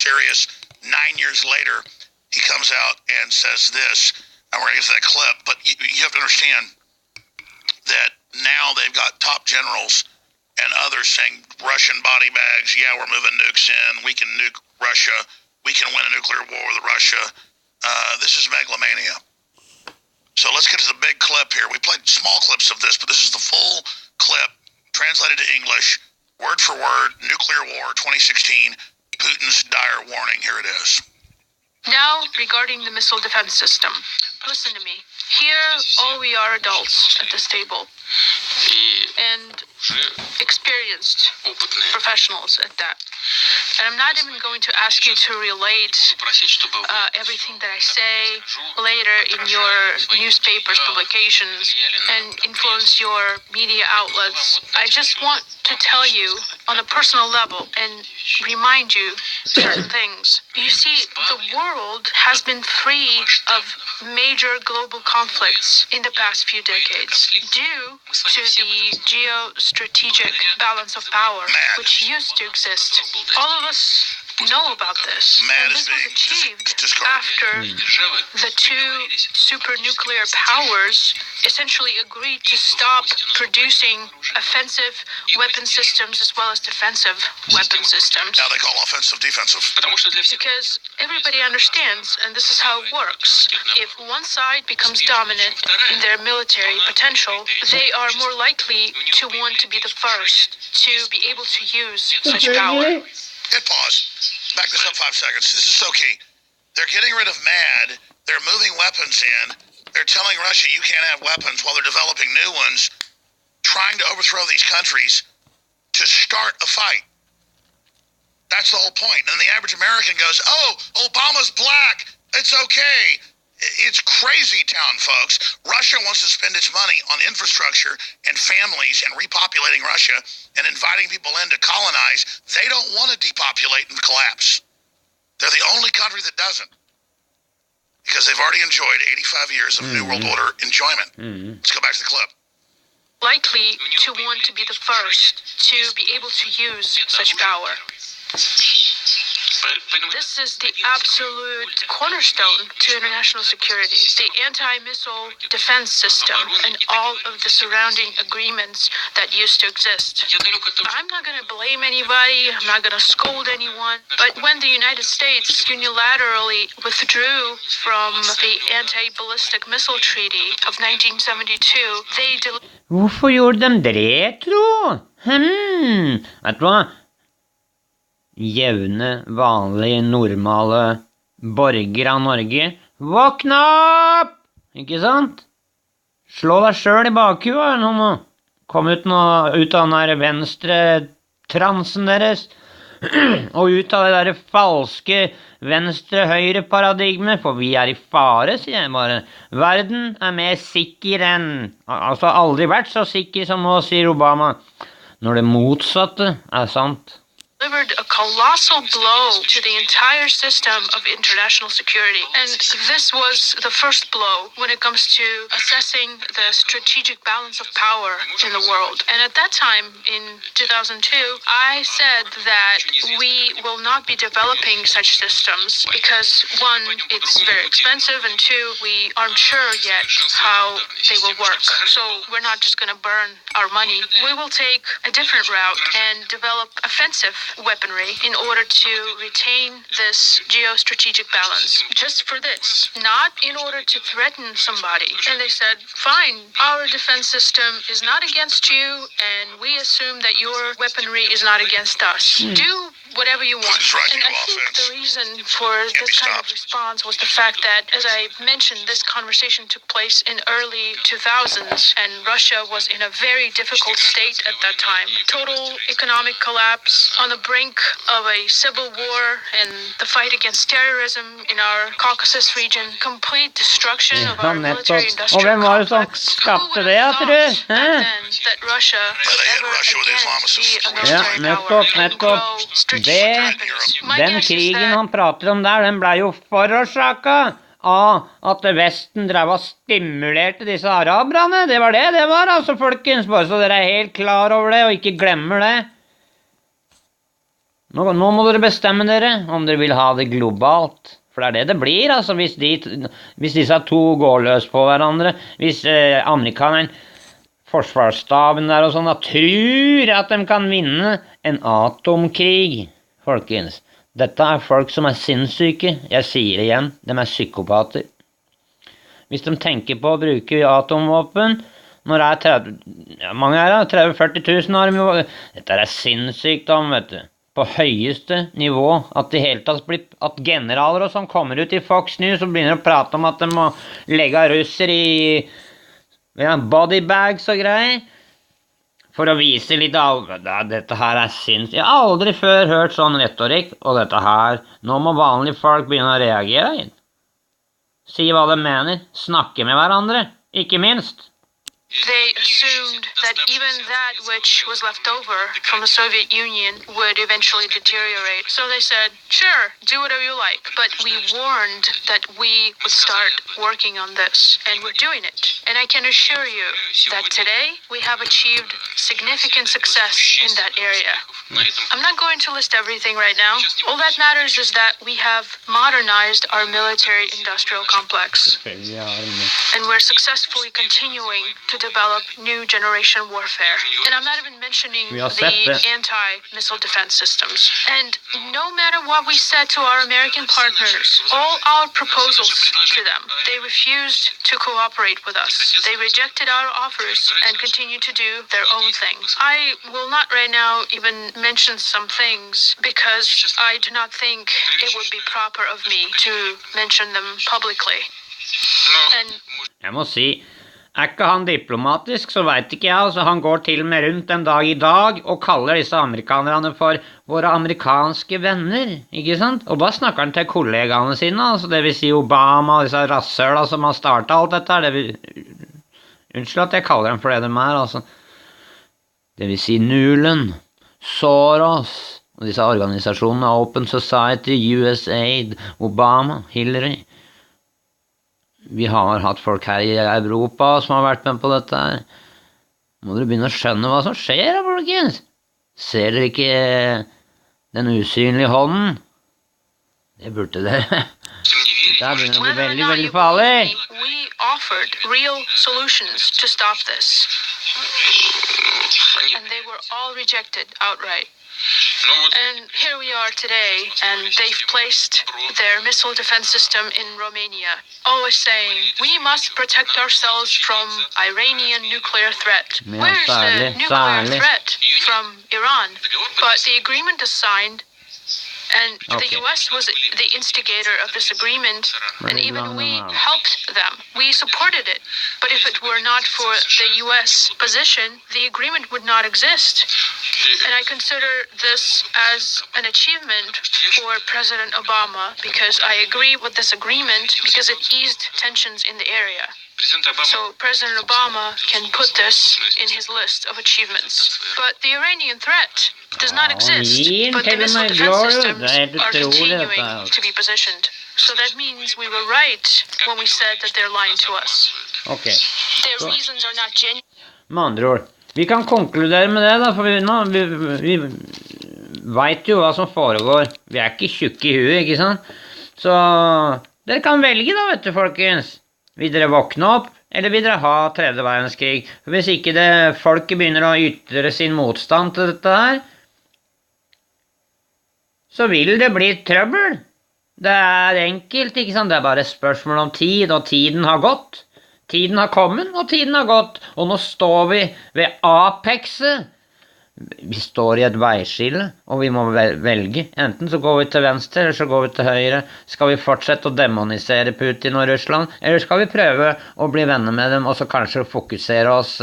mysterious. 9 years later, he comes out and says this, and we're going to get to that clip, but you have to understand that now they've got top generals and others saying Russian body bags, yeah, we're moving nukes in, we can nuke Russia, we can win a nuclear war with Russia. This is megalomania. So let's get to the big clip here. We played small clips of this, but this is the full clip, translated to English, word for word, nuclear war 2016, Putin's dire warning. Here it is. Now, regarding the missile defense system, listen to me. Here, all we are adults at this table, and experienced professionals at that. And I'm not even going to ask you to relate everything that I say later in your newspapers, publications, and influence your media outlets. I just want to tell you on a personal level and remind you certain things. You see, the world has been free of major global conflicts in the past few decades due to the geostrategic balance of power which used to exist. All of us know about this. And this was achieved after the two supernuclear powers essentially agreed to stop producing offensive weapon systems as well as defensive weapon systems. Now they call offensive defensive. Because everybody understands, and this is how it works, if one side becomes dominant in their military potential, they are more likely to want to be the first to be able to use such power. Hit pause. Back this up 5 seconds. This is so key. They're getting rid of MAD. They're moving weapons in. They're telling Russia you can't have weapons while they're developing new ones, trying to overthrow these countries to start a fight. That's the whole point. And the average American goes, oh, Obama's black. It's okay. It's crazy town, folks. Russia wants to spend its money on infrastructure and families and repopulating Russia and inviting people in to colonize. They don't want to depopulate and collapse. They're the only country that doesn't, because they've already enjoyed 85 years of New World Order enjoyment. Let's go back to the clip. Likely to want to be the first to be able to use such power. This is the absolute cornerstone to international security. The anti-missile defense system and all of the surrounding agreements that used to exist. I'm not going to blame anybody. I'm not going to scold anyone. But when the United States unilaterally withdrew from the anti-ballistic missile treaty of 1972, they Hvorfor gjorde de det, tro? Vet du hva? Jevne, vanlige, normale borgere av Norge. Våkna opp! Ikke sant? Slå deg selv i bakhjulet nå må. Kom ut av den der venstre transen deres. Og ut av det der falske venstre-høyre paradigmet, for vi er i fare, sier jeg bare. Verden er mer sikker enn, altså aldri vært så sikker som nå, sier Obama. Når det motsatte er sant. Delivered a colossal blow to the entire system of international security. And this was the first blow when it comes to assessing the strategic balance of power in the world. And at that time, in 2002, I said that we will not be developing such systems because, one, it's very expensive, and two, we aren't sure yet how they will work. So we're not just going to burn our money. We will take a different route and develop offensive weaponry in order to retain this geostrategic balance. Just for this, not in order to threaten somebody. And they said, fine, our defense system is not against you, and we assume that your weaponry is not against us. Do whatever you want. And I think the reason for this kind of response was the fact that, as I mentioned, this conversation took place in early 2000s, and Russia was in a very difficult state at that time. Total economic collapse, on the brink of a civil war, and the fight against terrorism in our Caucasus region, complete destruction of our military-industrial complex. Who would have thought back then that Russia would ever again be a military power and grow Den krigen han prater om der, den ble jo forårsaket av at Vesten drev og stimulerte disse arabrene. Det var altså, folkens, bare så dere er helt klar over det og ikke glemmer det. Nå må dere bestemme dere om dere vil ha det globalt. For det det blir, altså, hvis disse to går løs på hverandre, hvis amerikaneren, forsvarsstaben der og sånn, tror at de kan vinne en atomkrig, folkens. Dette folk som sinnssyke, jeg sier det igjen, de psykopater. Hvis de tenker på å bruke atomvåpen, når det 30-40 000 har dette sinnssykdom, vet du. På høyeste nivå, at det helt tatt blir, at generaler og sånn kommer ut i Fox News og begynner å prate om at de må legge russer i bodybags og greier, for å vise litt av, dette her sinnssykt. Jeg har aldri før hørt sånn retorikk, og dette her, nå må vanlige folk begynne å reagere inn. Si hva de mener, snakke med hverandre, ikke minst. They assumed that even that which was left over from the Soviet Union would eventually deteriorate. So they said, sure, do whatever you like. But we warned that we would start working on this, and we're doing it. And I can assure you that today we have achieved significant success in that area. I'm not going to list everything right now. All that matters is that we have modernized our military-industrial complex. And we're successfully continuing to develop new generation warfare. And I'm not even mentioning the anti-missile defense systems. And no matter what we said to our American partners, all our proposals to them, they refused to cooperate with us. They rejected our offers and continued to do their own thing. I will not right now even mention some things because I do not think it would be proper of me to mention them publicly. And jeg må si, ikke han diplomatisk, så vet ikke jeg, altså han går til og med rundt en dag i dag og kaller disse amerikanerne for våre amerikanske venner, ikke sant? Og da snakker han til kollegaene sine, altså det vil si Obama, disse rassøla som har startet alt dette her, unnskyld at jeg kaller dem for det de altså. Det vil si Nuland, Soros, og disse organisasjonene, Open Society, USAID, Obama, Hillary. Vi har hatt folk her i Europa som har vært med på dette her. Må dere begynne å skjønne hva som skjer, folkens? Ser dere ikke den usynlige hånden? Det burde dere. Det begynner å bli veldig, veldig farlig. We offered real solutions to stop this. And they were all rejected outright. And here we are today, and they've placed their missile defense system in Romania, always saying, we must protect ourselves from Iranian nuclear threat. Where's the nuclear threat from Iran? But the agreement is signed, and the US was the instigator of this agreement, and even we helped them. We supported it. But if it were not for the US position, the agreement would not exist. And I consider this as an achievement for President Obama, because I agree with this agreement because it eased tensions in the area. So President Obama can put this in his list of achievements. But the Iranian threat does not exist, but the missile defense systems are continuing to be positioned. So that means we were right when we said that they're lying to us. Okay. Their reasons are not genuine. Med andre ord, vi kan konkludere med det da, for vi vet jo hva som foregår. Vi ikke tjukke i huet, ikke sant? Så dere kan velge da, vet du, folkens. Vil dere våkne opp, eller vil dere ha tredje verdenskrig? For hvis ikke folket begynner å ytre sin motstand til dette her, så vil det bli trøbbel. Det enkelt, ikke sant? Det bare spørsmål om tid, og tiden har gått. Tiden har kommet, og tiden har gått. Og nå står vi ved apexet. Vi står i et veiskille, og vi må velge. Enten så går vi til venstre, eller så går vi til høyre. Skal vi fortsette å demonisere Putin og Russland, eller skal vi prøve å bli venner med dem, og så kanskje fokusere oss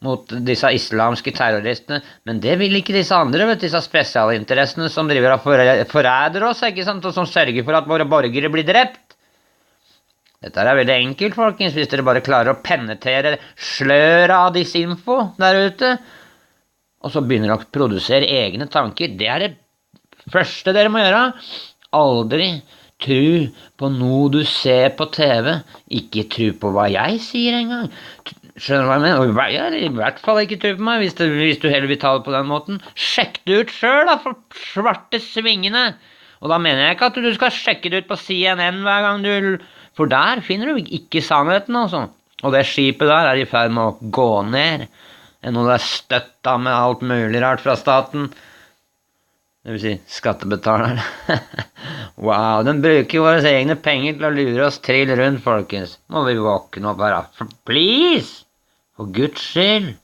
mot disse islamske terroristene? Men det vil ikke disse andre, vet du, disse spesialinteressene som driver og forræder oss, ikke sant? Og som sørger for at våre borgere blir drept. Dette veldig enkelt, folkens, hvis dere bare klarer å penetrere sløret av disinfo der ute, og så begynner dere å produsere egne tanker. Det det første dere må gjøre. Aldri tro på noe du ser på TV. Ikke tro på hva jeg sier engang. Skjønner du hva jeg mener? Og i hvert fall ikke tro på meg, hvis du heller vil ta det på den måten. Sjekk det ut selv da, for svarte svingene. Og da mener jeg ikke at du skal sjekke det ut på CNN hver gang du... For der finner du ikke sannheten, altså. Og det skipet der er i ferd med å gå ned. Noe det er støtta med alt mulig rart fra staten. Det vil si, skattebetalerne. Wow, den bruker våre egne penger til å lure oss trill rundt, folkens. Må vi våkne opp her, please! For Guds skyld,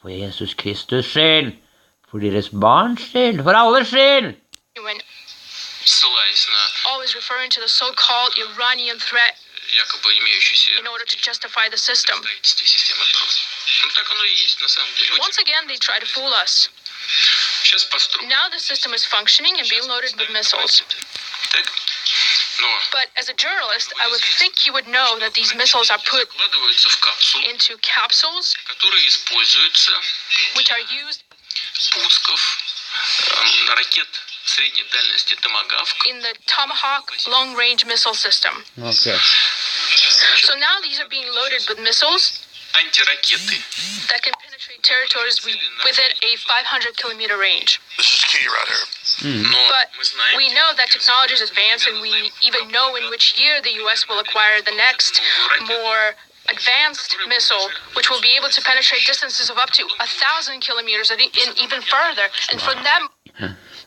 for Jesus Kristus skyld, for deres barns skyld, for alles skyld! Always referring to the so-called Iranian threat in order to justify the system. Once again, they try to fool us. Now the system is functioning and being loaded with missiles. But as a journalist, I would think you would know that these missiles are put into capsules, which are used in the Tomahawk long-range missile system. Okay. So now these are being loaded with missiles that can penetrate territories within a 500-kilometer range. This is key right here. But we know that technology is advanced, and we even know in which year the U.S. will acquire the next, more advanced missile, which will be able to penetrate distances of up to 1,000 kilometers and even further. And from them...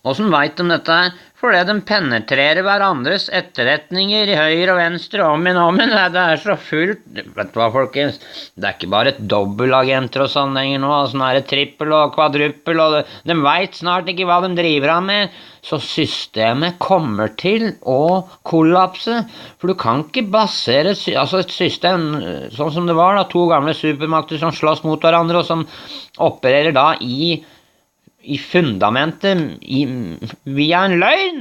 Hvordan vet de dette her? Fordi de penetrerer hverandres etterretninger i høyre og venstre, om igjen. Det er så fullt. Vet du hva, folkens? Det er ikke bare et dobbelagenter og sånn lenger nå. Sånn er det trippel og kvadruppel, og de vet snart ikke hva de driver av med. Så systemet kommer til å kollapse. For du kan ikke basere et system sånn som det var da, to gamle supermakter som slåss mot hverandre, og som opererer da i fundamentet via en løgn.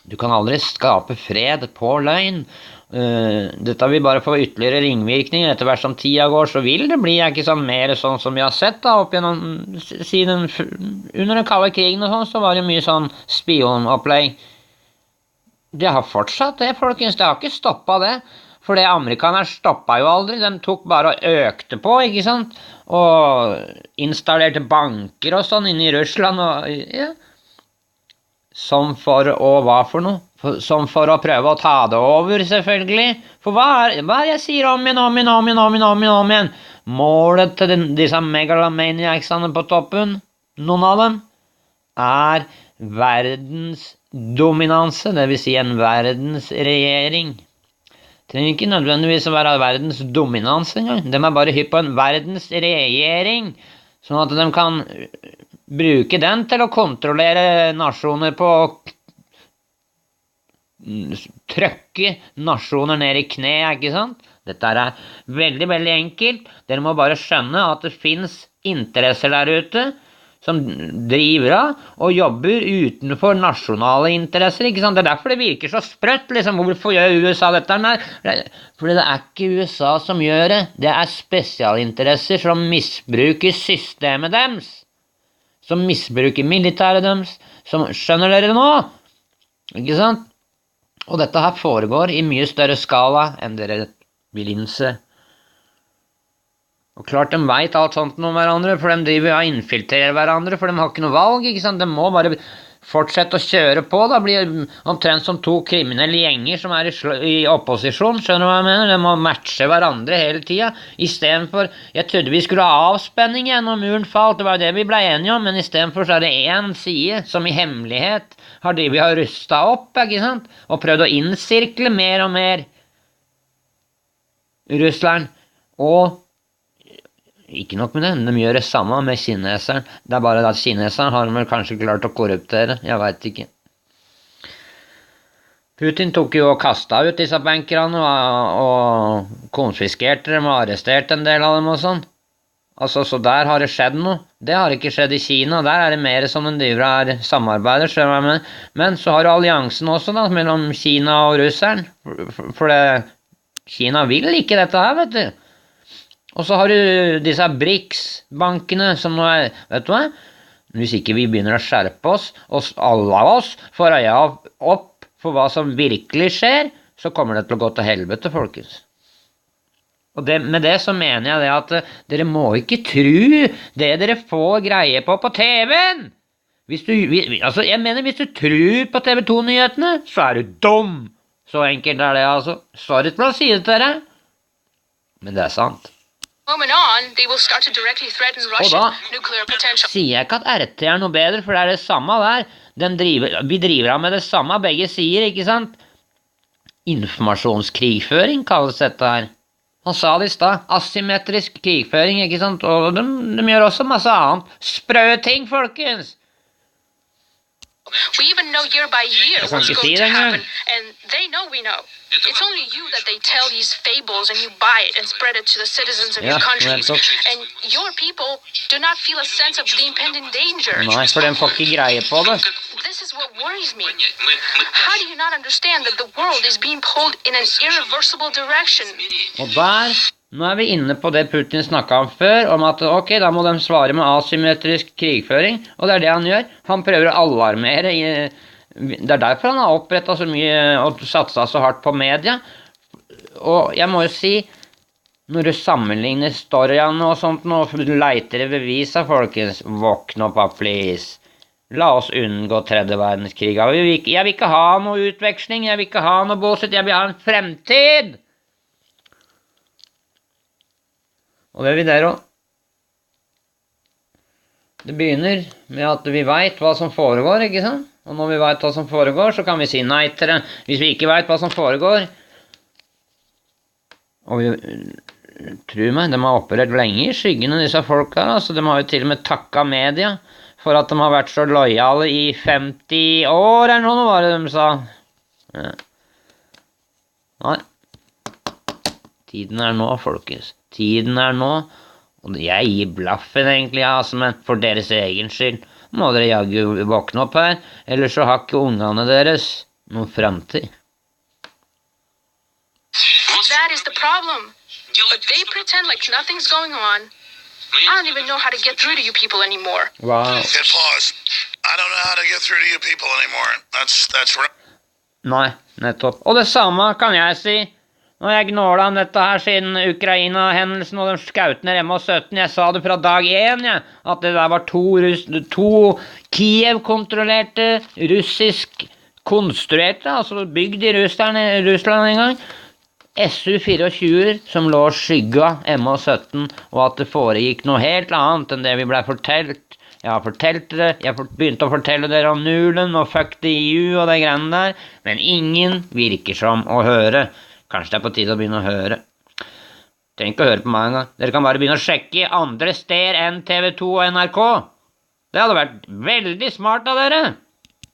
Du kan aldri skape fred på løgn. Dette vil bare få ytterligere ringvirkninger. Etter hvert som tida går, så vil det bli ikke sånn mer sånn som vi har sett da, opp gjennom siden under den kalde krigen og sånn, så var det mye sånn spionopplegg. Det har fortsatt det, folkens. Det har ikke stoppet det. For det amerikanerne stoppet jo aldri. De tok bare og økte på, ikke sant? Og installerte banker og sånn inne i Russland. Og, ja. Som for å, hva for noe? Som for å prøve å ta det over, selvfølgelig. For hva er det jeg sier om igjen? Målet til disse megalomaniacsene på toppen, noen av dem, er verdens dominanse, det vil si en verdensregjering. Det trenger ikke nødvendigvis å være verdens dominans engang. De er bare hypp på en verdensregjering, sånn at de kan bruke den til å kontrollere nasjoner på å trykke nasjoner ned i kne, ikke sant? Dette er veldig, veldig enkelt. Dere må bare skjønne at det finnes interesser der ute som driver av og jobber utenfor nasjonale interesser, ikke sant? Det er derfor det virker så sprøtt, liksom. Hvorfor gjør USA dette? Fordi det er ikke USA som gjør det. Det er spesialinteresser som misbruker systemet deres. Som misbruker militæret deres. Skjønner dere nå? Ikke sant? Og dette her foregår i mye større skala enn dere vil innse. Og klart de vet alt sånt om hverandre, for de driver og infiltrerer hverandre, for de har ikke noe valg, ikke sant? De må bare fortsette å kjøre på, da blir det omtrent som to kriminelle gjenger som er i opposisjon, skjønner du hva jeg mener? De må matche hverandre hele tiden, i stedet for, jeg trodde vi skulle ha avspenning igjen når muren falt, det var det vi ble enige om, men i stedet for så er det en side som i hemmelighet vi har rustet opp, ikke sant? Og prøvd å innsirkle mer og mer Russland, og ikke nok med det, de gjør det samme med kineseren. Det er bare at kineseren har de kanskje klart å korruptere, jeg vet ikke. Putin tok jo og kastet ut disse bankerne og konfiskerte dem og arresterte en del av dem og sånn. Altså, så der har det skjedd noe. Det har ikke skjedd i Kina, der er det mer som en driver av samarbeider, men så har du alliansen også da, mellom Kina og russeren, for Kina vil ikke dette her, vet du. Og så har du disse BRICS-bankene som nå vet du hva? Hvis ikke vi begynner å skjerpe oss, og alle av oss får øye opp for hva som virkelig skjer, så kommer det til å gå til helvete, folkens. Og med det så mener jeg det at dere må ikke tro det dere får greie på TV-en. Altså, jeg mener, hvis du tror på TV 2-nyhetene, så er du dum. Så enkelt er det, altså. Sorry til å si det til dere, men det er sant. On, they will start to directly threaten Russian nuclear potential. Sier jeg ikke at RT er noe bedre, for det er det samme der. Vi driver av med det samme, begge sier, ikke sant? Informasjonskrigføring kalles dette her. Han sa det i stad, asymmetrisk krigføring, ikke sant? Og de gjør også masse annet. Sprø ting, folkens! We even know year by year what's going to happen, and they know we know. It's only you that they tell these fables and you buy it and spread it to the citizens of your countries. And your people do not feel a sense of the impending danger. Nei, for den får ikke greie på det. This is what worries me. How do you not understand that the world is being pulled in an irreversible direction? Og nå er vi inne på det Putin snakket om før, om at ok, da må de svare med asymmetrisk krigføring, og det er det han gjør. Han prøver å alarmere. Det er derfor han har opprettet så mye og satset så hardt på media. Og jeg må jo si, når du sammenligner storyene og sånt, og leiter i beviser, folkens, våkne opp, please. La oss unngå tredje verdenskrig. Jeg vil ikke ha noe utveksling, jeg vil ikke ha noe bullshit, jeg vil ha en fremtid! Og det vil dere også. Det begynner med at vi vet hva som foregår, ikke sant? Og når vi vet hva som foregår, så kan vi si nei til det. Hvis vi ikke vet hva som foregår, og tro meg, de har operert lenge i skyggene, disse folka, altså de har jo til og med takket media for at de har vært så lojale i 50 år, eller noe var det de sa. Ja. Nei. Tiden er nå, folkens. Tiden er nå, og jeg gir blaffen egentlig, altså, men for deres egen skyld må dere jaggu våkne opp her, ellers så har ikke ungene deres noen fremtid. That is the problem. But they pretend like nothing's going on. I don't even know how to get through to you people anymore. Wow. Hit pause. I don't know how to get through to you people anymore. That's right. Nei, nettopp. Og det samme kan jeg si. Når jeg gnålet om dette her siden Ukraina-hendelsen og de skautene MH17, jeg sa det fra dag 1, ja, at det der var to Kiev-kontrollerte, russisk konstruerte, altså bygd i Russland en gang, SU-24 som lå og skygget MH17, og at det foregikk noe helt annet enn det vi ble fortalt. Jeg har fortalt det, jeg begynte å fortelle dere om nulen og fuck the EU og de greiene der, men ingen virker som å høre. Kanskje det er på tide å begynne å høre. Trenger ikke å høre på meg engang. Dere kan bare begynne å sjekke andre steder enn TV 2 og NRK. Det hadde vært veldig smart av dere.